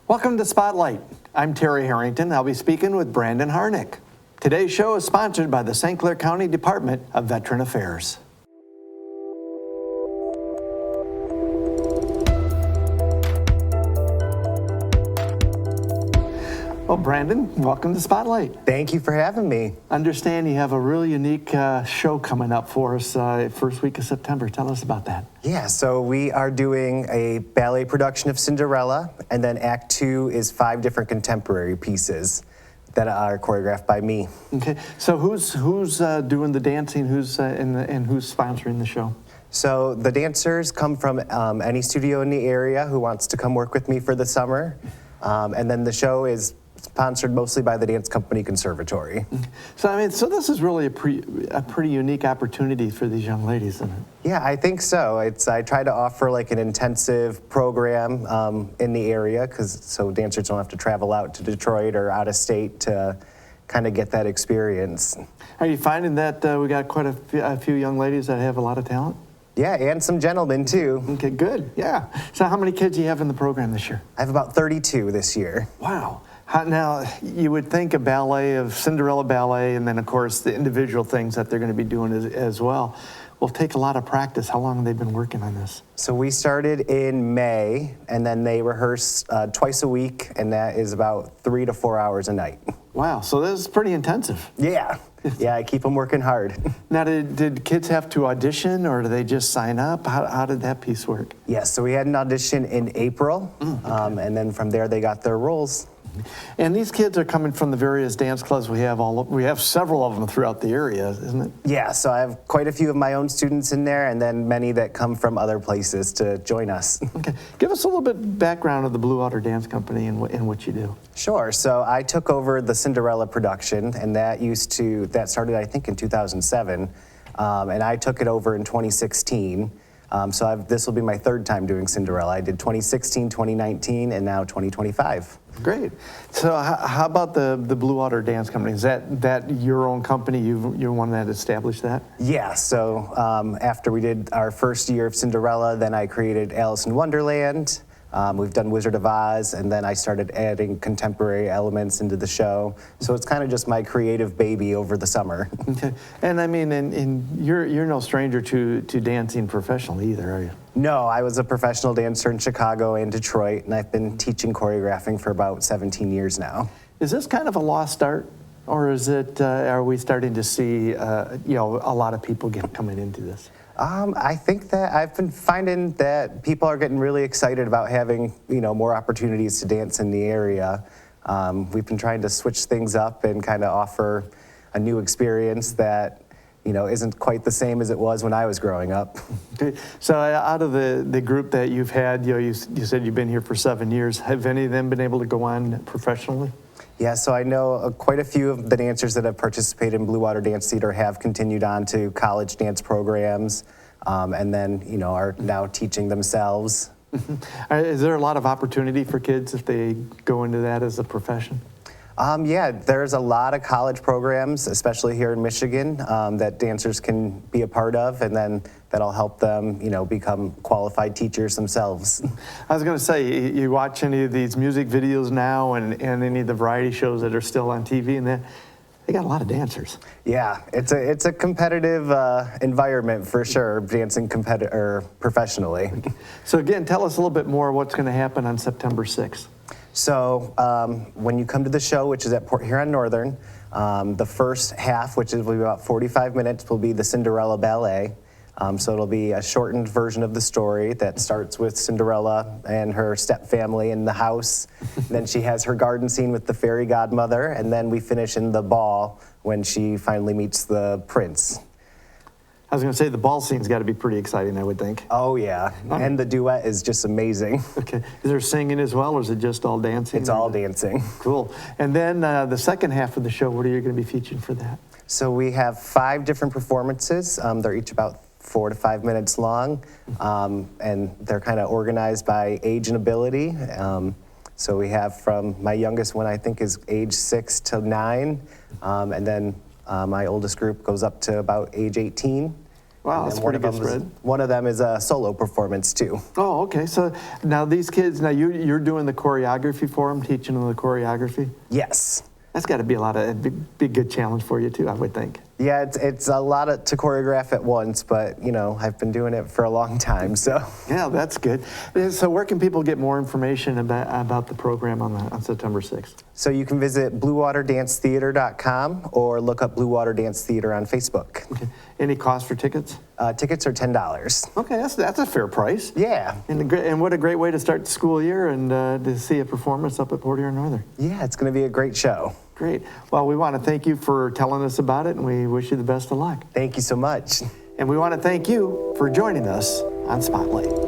Welcome to Spotlight. I'm Terry Harrington. I'll be speaking with Brandon Harneck. Today's show is sponsored by the St. Clair County Department of Veteran Affairs. Well, Brandon, welcome to Spotlight. Thank you for having me. Understand you have a really unique show coming up for us first week of September. Tell us about that. Yeah, so we are doing a ballet production of Cinderella, and then Act 2 is 5 different contemporary pieces that are choreographed by me. Okay, so who's doing the dancing? Who's and who's sponsoring the show? So the dancers come from any studio in the area who wants to come work with me for the summer, and then the show is sponsored mostly by the dance company Conservatory. So this is really a pretty unique opportunity for these young ladies, isn't it? Yeah, I think so. I try to offer like an intensive program in the area, so dancers don't have to travel out to Detroit or out of state to kind of get that experience. Are you finding that we got quite a few young ladies that have a lot of talent? Yeah, and some gentlemen too. Okay, good, yeah. So how many kids do you have in the program this year? I have about 32 this year. Wow. Now, you would think a ballet of Cinderella ballet, and then of course the individual things that they're going to be doing as well will take a lot of practice. How long have they been working on this? So we started in May, and then they rehearse twice a week, and that is about 3 to 4 hours a night. Wow, so this is pretty intensive. Yeah, I keep them working hard. Now, did kids have to audition, or do they just sign up? How did that piece work? Yes, so we had an audition in April, okay. And then from there they got their roles. And these kids are coming from the various dance clubs we have several of them throughout the area, isn't it? Yeah, so I have quite a few of my own students in there, and then many that come from other places to join us. Okay, give us a little bit background of the Bluewater Dance Company and what you do. Sure. So I took over the Cinderella production, and that started I think in 2007, and I took it over in 2016. So this will be my 3rd time doing Cinderella. I did 2016, 2019, and now 2025. Great. So how about the Bluewater Dance Company? Is that your own company? You're one that established that? Yeah. So after we did our first year of Cinderella, then I created Alice in Wonderland. We've done Wizard of Oz, and then I started adding contemporary elements into the show. So it's kind of just my creative baby over the summer. Okay. And I mean, and you're no stranger to dancing professionally either, are you? No, I was a professional dancer in Chicago and Detroit, and I've been teaching choreographing for about 17 years now. Is this kind of a lost art, or is it? Are we starting to see a lot of people coming into this? I think that I've been finding that people are getting really excited about having, more opportunities to dance in the area. We've been trying to switch things up and kind of offer a new experience that, isn't quite the same as it was when I was growing up. Okay. So out of the group that you've had, you said you've been here for 7 years. Have any of them been able to go on professionally? Yeah, so I know quite a few of the dancers that have participated in Bluewater Dance Theatre have continued on to college dance programs, and then, are now teaching themselves. Is there a lot of opportunity for kids if they go into that as a profession? Yeah, there's a lot of college programs, especially here in Michigan, that dancers can be a part of, and then that'll help them, become qualified teachers themselves. I was going to say, you watch any of these music videos now and any of the variety shows that are still on TV, and they got a lot of dancers. Yeah, it's a competitive environment for sure, dancing professionally. So again, tell us a little bit more what's going to happen on September 6th. So when you come to the show, which is at Port Huron Northern, the first half, which will be about 45 minutes, will be the Cinderella ballet. So it'll be a shortened version of the story that starts with Cinderella and her stepfamily in the house. Then she has her garden scene with the fairy godmother, and then we finish in the ball when she finally meets the prince. I was going to say the ball scene's got to be pretty exciting, I would think. Oh, yeah. And the duet is just amazing. Okay. Is there singing as well, or is it just all dancing? It's all dancing. Cool. And then the second half of the show, what are you going to be featuring for that? So we have 5 different performances. They're each about 4 to 5 minutes long, and they're kind of organized by age and ability. So we have from my youngest one, I think, is age 6 to 9, and then my oldest group goes up to about age 18. Wow, And that's a one pretty of good them is- spread. One of them is a solo performance too. Oh, okay. So now these kids, now you're doing the choreography for them, teaching them the choreography? Yes. That's got to be a big good challenge for you too, I would think. Yeah, it's a lot to choreograph at once, but you know, I've been doing it for a long time, so. Yeah, that's good. So where can people get more information about the program on September 6th? So you can visit bluewaterdancetheatre.com or look up Bluewater Dance Theatre on Facebook. Okay. Any cost for tickets? Tickets are $10. Okay, that's a fair price. Yeah. And what a great way to start the school year and to see a performance up at Port Huron Northern. Yeah, it's going to be a great show. Great. Well, we want to thank you for telling us about it, and we wish you the best of luck. Thank you so much. And we want to thank you for joining us on Spotlight.